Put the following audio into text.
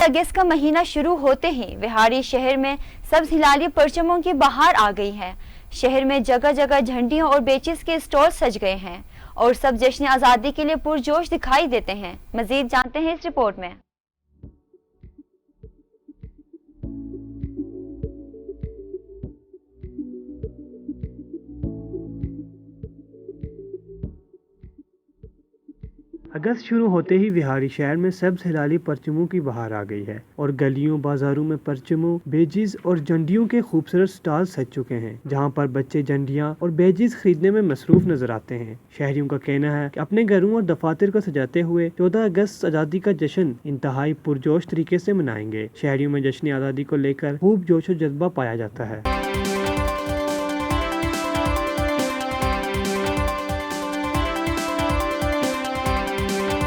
अगस्त का महीना शुरू होते ही विहाड़ी शहर में सब्ज हिलाली परचमों की बहार आ गई है। शहर में जगह जगह झंडियों और बेचिस के स्टॉल सज गए हैं और सब जश्न आज़ादी के लिए पुरजोश दिखाई देते हैं। मजीद जानते हैं इस रिपोर्ट में। अगस्त शुरू होते ही विहाड़ी शहर में सब्ज हिलाली परचमों की बहार आ गई है और गलियों बाजारों में परचमों, बेजिस और झंडियों के खूबसूरत स्टॉल सज चुके हैं, जहां पर बच्चे झंडियां और बेजिस खरीदने में मसरूफ नजर आते हैं। शहरियों का कहना है कि अपने घरों और दफातर को सजाते हुए 14 अगस्त आज़ादी का जश्न इंतहाई पुरजोश तरीके से मनाएंगे। शहरियों में जश्न आज़ादी को लेकर खूब जोश और जज्बा पाया जाता है।